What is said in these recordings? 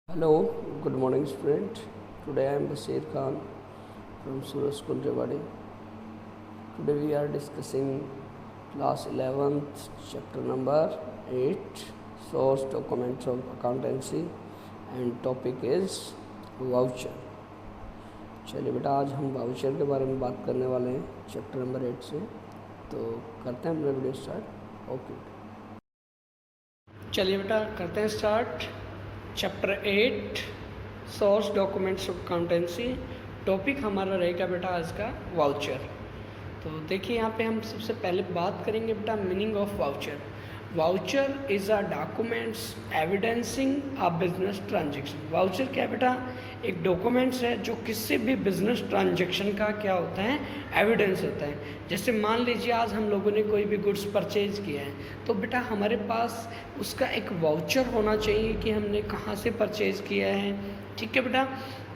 Hello, good morning student. Today I am Basir Khan from Suraj School Rewari. Today we are discussing class 11th chapter number 8 source documents of accountancy and topic is voucher. चलिए बेटा आज हम voucher के बारे में बात करने वाले हैं चैप्टर नंबर 8 से। तो करते हैं अपना वीडियो स्टार्ट। ओके चलिए बेटा करते हैं start. Chapter 8 source documents of accountancy. Topic हमारा रहेगा बेटा आज का वाउचर। तो देखिए यहाँ पे हम सबसे पहले बात करेंगे बेटा meaning of voucher. Voucher is a documents evidencing a business transaction. Voucher क्या है बेटा? एक डॉक्यूमेंट्स है जो किसी भी बिजनेस ट्रांजेक्शन का क्या होता है, एविडेंस होता है। जैसे मान लीजिए आज हम लोगों ने कोई भी गुड्स परचेज किया है तो बेटा हमारे पास उसका एक वाउचर होना चाहिए कि हमने कहाँ से परचेज किया है, ठीक है बेटा,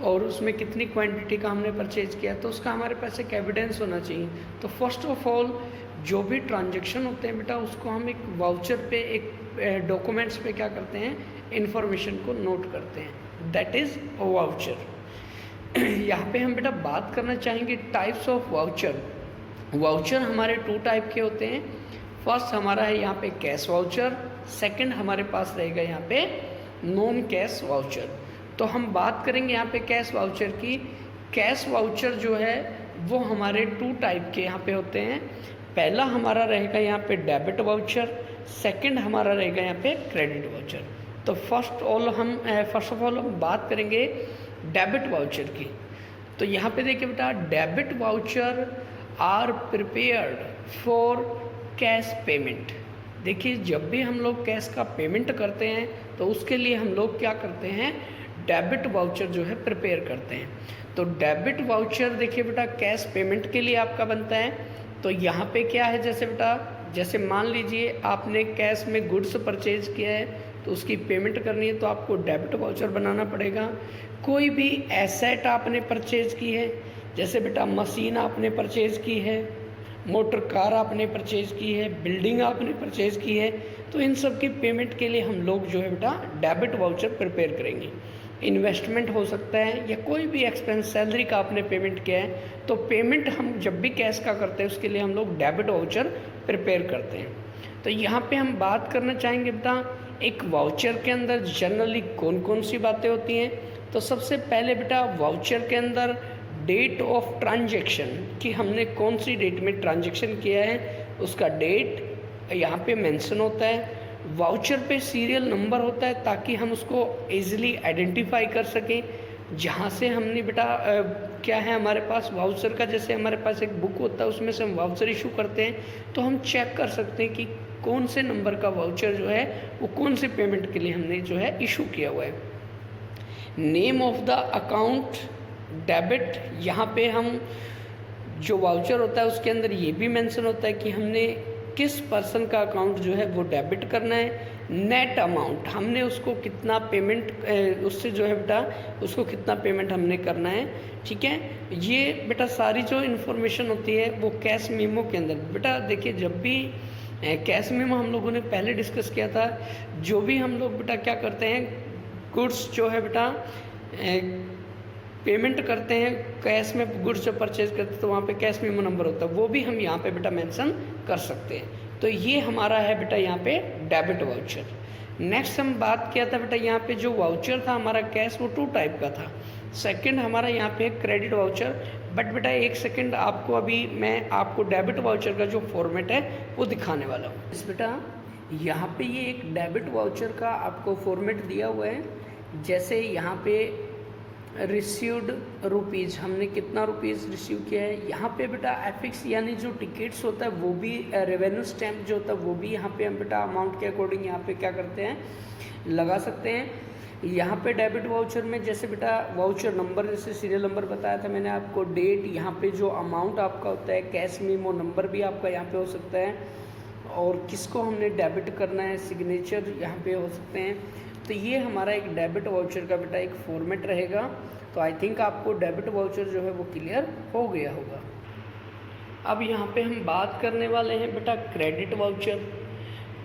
और उसमें कितनी क्वांटिटी का हमने परचेज किया, तो उसका हमारे पास एक एविडेंस होना चाहिए। तो फर्स्ट ऑफ ऑल जो भी ट्रांजेक्शन होते हैं बेटा उसको हम एक वाउचर पे, एक डॉक्यूमेंट्स पे क्या करते हैं, इन्फॉर्मेशन को नोट करते हैं, दैट इज़ वाउचर। यहाँ पे हम बेटा बात करना चाहेंगे टाइप्स ऑफ वाउचर। वाउचर हमारे 2 टाइप के होते हैं। फर्स्ट हमारा है यहाँ पे कैश वाउचर, सेकंड हमारे पास रहेगा यहाँ पे नॉन कैश वाउचर। तो हम बात करेंगे यहाँ पे कैश वाउचर की। कैश वाउचर जो है वो हमारे 2 टाइप के यहाँ पे होते हैं। पहला हमारा रहेगा यहाँ पे डेबिट वाउचर, सेकंड हमारा रहेगा यहाँ पे क्रेडिट वाउचर। तो फर्स्ट ऑफ ऑल हम बात करेंगे डेबिट वाउचर की। तो यहाँ पे देखिए बेटा debit voucher are prepared for cash payment. देखिए जब भी हम लोग कैश का पेमेंट करते हैं तो उसके लिए हम लोग क्या करते हैं, डेबिट वाउचर जो है प्रिपेयर करते हैं। तो डेबिट वाउचर देखिए बेटा कैश पेमेंट के लिए आपका बनता है। तो यहाँ पे क्या है, जैसे बेटा जैसे मान लीजिए आपने कैश में गुड्स परचेज किया है तो उसकी पेमेंट करनी है तो आपको डेबिट वाउचर बनाना पड़ेगा। कोई भी एसेट आपने परचेज की है, जैसे बेटा मशीन आपने परचेज की है, मोटर कार आपने परचेज की है, बिल्डिंग आपने परचेज की है, तो इन सब की पेमेंट के लिए हम लोग जो है बेटा डेबिट वाउचर प्रिपेयर करेंगे। इन्वेस्टमेंट हो सकता है या कोई भी एक्सपेंस, सैलरी का आपने पेमेंट किया है तो पेमेंट हम जब भी कैश का करते हैं उसके लिए हम लोग डेबिट वाउचर प्रिपेयर करते हैं। तो यहाँ पे हम बात करना चाहेंगे बेटा एक वाउचर के अंदर जनरली कौन कौन सी बातें होती हैं। तो सबसे पहले बेटा वाउचर के अंदर डेट ऑफ ट्रांजैक्शन, कि हमने कौन सी डेट में ट्रांजैक्शन किया है उसका डेट यहाँ पे मेंशन होता है। वाउचर पे सीरियल नंबर होता है ताकि हम उसको इजीली आइडेंटिफाई कर सकें। जहाँ से हमने बेटा क्या है हमारे पास वाउचर का, जैसे हमारे पास एक बुक होता है उसमें से हम वाउचर इशू करते हैं तो हम चेक कर सकते हैं कि कौन से नंबर का वाउचर जो है वो कौन से पेमेंट के लिए हमने जो है इशू किया हुआ है। Name of the account debit, यहाँ पे हम जो वाउचर होता है उसके अंदर ये भी मेंशन होता है कि हमने किस पर्सन का अकाउंट जो है वो डेबिट करना है। नेट अमाउंट, हमने उसको कितना पेमेंट, उससे जो है बेटा उसको कितना पेमेंट हमने करना है, ठीक है। ये बेटा सारी जो इन्फॉर्मेशन होती है वो कैश मेमो के अंदर। बेटा देखिए जब भी कैश मेमो हम लोगों ने पहले डिस्कस किया था, जो भी हम लोग बेटा क्या करते हैं, गुड्स जो है बेटा पेमेंट करते हैं कैश में, गुड्स जो परचेज करते हैं तो वहाँ पे कैश मेमो नंबर होता है, वो भी हम यहाँ पे बेटा मेंशन कर सकते हैं। तो ये हमारा है बेटा यहाँ पे डेबिट वाउचर। नेक्स्ट हम बात किया था बेटा यहाँ पे जो वाउचर था हमारा कैश वो 2 टाइप का था। सेकंड हमारा यहाँ पे क्रेडिट वाउचर। बट बेटा एक सेकंड, आपको अभी मैं आपको डेबिट वाउचर का जो फॉर्मेट है वो दिखाने वाला हूँ। इस बेटा यहाँ पे ये एक डेबिट वाउचर का आपको फॉर्मेट दिया हुआ है। जैसे यहाँ पे रिसीव्ड रुपीज़, हमने कितना रुपीज़ रिसीव किया है। यहाँ पे बेटा एफिक्स यानी जो टिकट्स होता है वो भी, रेवेन्यू स्टैम्प जो होता है वो भी यहाँ पे हम बेटा अमाउंट के अकॉर्डिंग यहाँ पे क्या करते हैं, लगा सकते हैं। यहाँ पे डेबिट वाउचर में जैसे बेटा वाउचर नंबर, जैसे सीरियल नंबर बताया था मैंने आपको, डेट, यहाँ पे जो अमाउंट आपका होता है, कैश मेमो नंबर भी आपका यहाँ पे हो सकता है, और किसको हमने डेबिट करना है, सिग्नेचर यहाँ पे हो सकते हैं। तो ये हमारा एक डेबिट वाउचर का बेटा एक फॉर्मेट रहेगा। तो आई थिंक आपको डेबिट वाउचर जो है वो क्लियर हो गया होगा। अब यहाँ पे हम बात करने वाले हैं बेटा क्रेडिट वाउचर।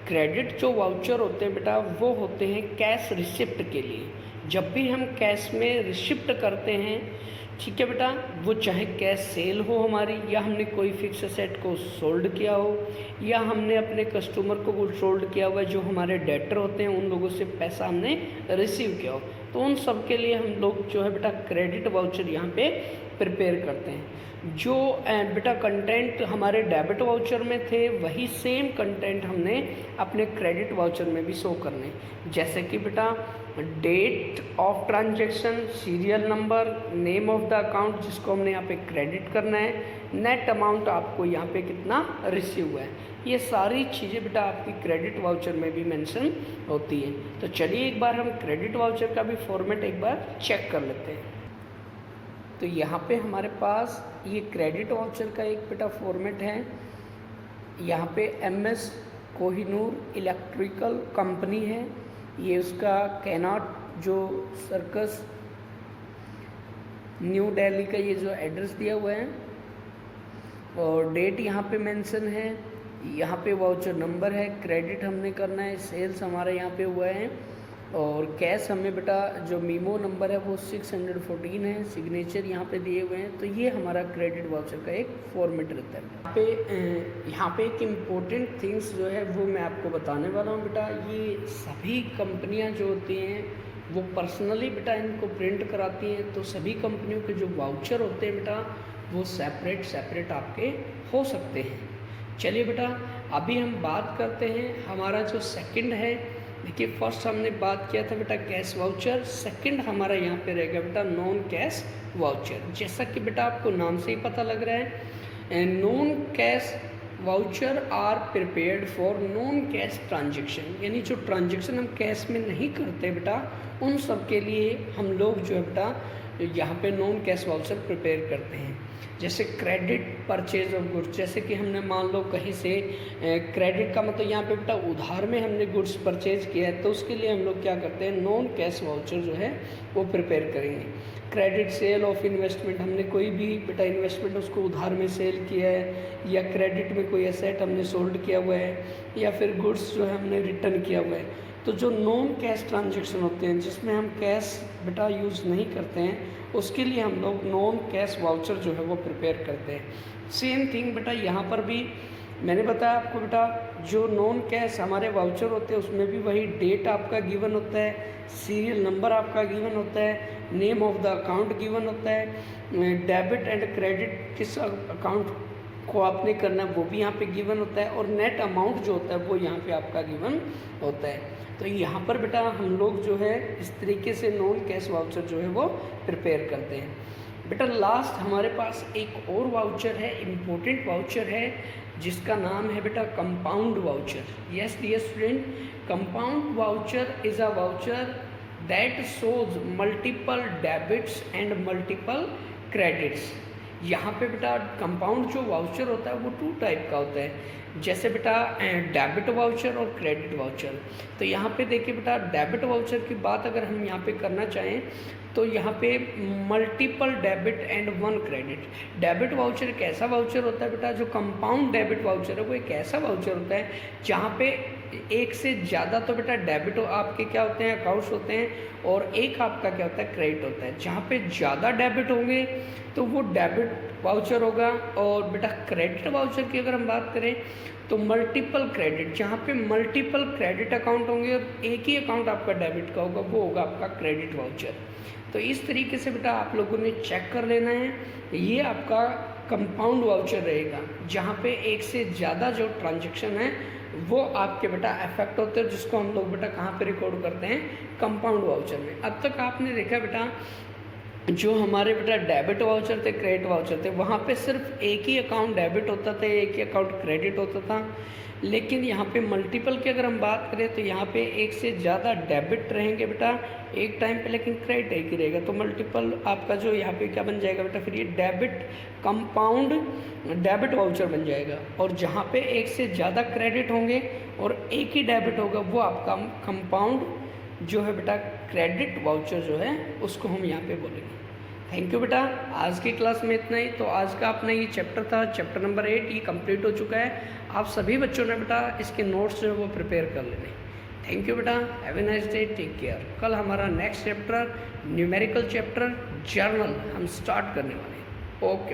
क्रेडिट जो वाउचर होते हैं बेटा वो होते हैं कैश रिसिप्ट के लिए। जब भी हम कैश में रिसिप्ट करते हैं, ठीक है बेटा, वो चाहे कैश सेल हो हमारी, या हमने कोई फिक्स एसेट को सोल्ड किया हो, या हमने अपने कस्टमर को वो सोल्ड किया हुआ है, जो हमारे डेटर होते हैं उन लोगों से पैसा हमने रिसीव किया हो, तो उन सब के लिए हम लोग जो है बेटा क्रेडिट वाउचर यहाँ पे प्रिपेयर करते हैं। जो बेटा कंटेंट हमारे डेबिट वाउचर में थे, वही सेम कंटेंट हमने अपने क्रेडिट वाउचर में भी शो करने, जैसे कि बेटा date of transaction, serial number, name of the account जिसको हमने यहाँ पे क्रेडिट करना है, नेट अमाउंट आपको यहाँ पे कितना रिसीव हुआ है, ये सारी चीज़ें बेटा आपकी क्रेडिट वाउचर में भी मेंशन होती है। तो चलिए एक बार हम क्रेडिट वाउचर का भी फॉर्मेट एक बार चेक कर लेते हैं। तो यहाँ पे हमारे पास ये क्रेडिट वाउचर का एक बेटा फॉर्मेट है। यहाँ पे MS कोहिनूर इलेक्ट्रिकल कंपनी है, ये उसका कैनॉट जो सर्कस न्यू दिल्ली का ये जो एड्रेस दिया हुआ है, और डेट यहाँ पे मेंशन है, यहाँ पे वाउचर नंबर है, क्रेडिट हमने करना है, सेल्स हमारा यहाँ पे हुआ है, और कैश हमें बेटा जो मीमो नंबर है वो 614 है, सिग्नेचर यहाँ पे दिए हुए हैं। तो ये हमारा क्रेडिट वाउचर का एक फॉर्मेट रहता है। यहाँ पे एक इम्पोर्टेंट थिंग्स जो है वो मैं आपको बताने वाला हूँ बेटा। ये सभी कंपनियाँ जो होती हैं वो पर्सनली बेटा इनको प्रिंट कराती हैं, तो सभी कंपनियों के जो वाउचर होते हैं बेटा वो सेपरेट आपके हो सकते हैं। चलिए बेटा अभी हम बात करते हैं हमारा जो सेकंड है। देखिए फर्स्ट हमने बात किया था बेटा कैश वाउचर, सेकंड हमारा यहाँ पे रहेगा बेटा नॉन कैश वाउचर। जैसा कि बेटा आपको नाम से ही पता लग रहा है, non cash voucher are prepared for non cash transaction, यानी जो ट्रांजेक्शन हम कैश में नहीं करते बेटा उन सब के लिए हम लोग जो है बेटा यहाँ पे नॉन कैश वाउचर प्रिपेयर करते हैं। जैसे क्रेडिट परचेज ऑफ गुड्स, जैसे कि हमने मान लो कहीं से क्रेडिट का मतलब यहाँ पे बेटा उधार में हमने गुड्स परचेज किया है, तो उसके लिए हम लोग क्या करते हैं नॉन कैश वाउचर जो है वो प्रिपेयर करेंगे। क्रेडिट सेल ऑफ इन्वेस्टमेंट, हमने कोई भी बेटा इन्वेस्टमेंट उसको उधार में सेल किया है, या क्रेडिट में कोई एसेट हमने सोल्ड किया हुआ है, या फिर गुड्स जो है हमने रिटर्न किया हुआ है। तो जो नॉन कैश ट्रांजेक्शन होते हैं जिसमें हम कैश बेटा यूज़ नहीं करते हैं, उसके लिए हम लोग नॉन कैश वाउचर जो है वो प्रिपेयर करते हैं। सेम थिंग बेटा यहाँ पर भी मैंने बताया आपको बेटा, जो नॉन कैश हमारे वाउचर होते हैं उसमें भी वही डेट आपका गिवन होता है, सीरियल नंबर आपका गिवन होता है, name of the account given होता है, डेबिट एंड क्रेडिट किस अकाउंट को आपने करना है वो भी यहाँ पे गिवन होता है, और नेट अमाउंट जो होता है वो यहाँ पे आपका गिवन होता है। तो यहाँ पर बेटा हम लोग जो है इस तरीके से नॉन कैश वाउचर जो है वो प्रिपेयर करते हैं। बेटा लास्ट हमारे पास एक और वाउचर है, इम्पोर्टेंट वाउचर है, जिसका नाम है बेटा compound voucher. Yes dear student, compound voucher is a voucher that shows multiple debits and multiple credits. यहाँ पे बेटा कंपाउंड जो वाउचर होता है वो 2 टाइप का होता है, जैसे बेटा डेबिट वाउचर और क्रेडिट वाउचर। तो यहाँ पे देखिए बेटा डेबिट वाउचर की बात अगर हम यहाँ पे करना चाहें तो यहाँ पे multiple debit and 1 credit. Debit voucher एक ऐसा वाउचर होता है बेटा, जो कंपाउंड डेबिट वाउचर है वो एक ऐसा वाउचर होता है जहाँ पे एक से ज़्यादा तो बेटा डेबिट आपके क्या होते हैं अकाउंट्स होते हैं, और एक आपका क्या होता है क्रेडिट होता है। जहाँ पे ज़्यादा डेबिट होंगे तो वो डेबिट वाउचर होगा, और बेटा क्रेडिट वाउचर की अगर हम बात करें तो मल्टीपल क्रेडिट, जहाँ पे मल्टीपल क्रेडिट अकाउंट होंगे और एक ही अकाउंट आपका डेबिट का होगा वो होगा आपका क्रेडिट वाउचर। तो इस तरीके से बेटा आप लोगों ने चेक कर लेना है, ये आपका कंपाउंड वाउचर रहेगा जहाँ पे एक से ज़्यादा जो ट्रांजेक्शन है वो आपके बेटा अफेक्ट होते हैं, जिसको हम लोग बेटा कहाँ पे रिकॉर्ड करते हैं कंपाउंड वाउचर में। अब तक आपने देखा बेटा जो हमारे बेटा डेबिट वाउचर थे क्रेडिट वाउचर थे वहाँ पे सिर्फ एक ही अकाउंट डेबिट होता था, एक ही अकाउंट क्रेडिट होता था। लेकिन यहाँ पे मल्टीपल की अगर हम बात करें तो यहाँ पे एक से ज़्यादा डेबिट रहेंगे बेटा एक टाइम पे, लेकिन क्रेडिट एक ही रहेगा। तो मल्टीपल आपका जो यहाँ पे क्या बन जाएगा बेटा, फिर ये डेबिट कंपाउंड डेबिट वाउचर बन जाएगा। और जहाँ पे एक से ज़्यादा क्रेडिट होंगे और एक ही डेबिट होगा वो आपका कंपाउंड जो है बेटा क्रेडिट वाउचर जो है उसको हम यहाँ पे बोलेंगे। थैंक यू बेटा, आज की क्लास में इतना ही। तो आज का अपना ये चैप्टर था, चैप्टर नंबर 8, ये कंप्लीट हो चुका है। आप सभी बच्चों ने बेटा इसके नोट्स जो है वो प्रिपेयर कर लेने। थैंक यू बेटा, have a nice day, take care. कल हमारा next chapter numerical chapter journal हम स्टार्ट करने वाले हैं। ओके।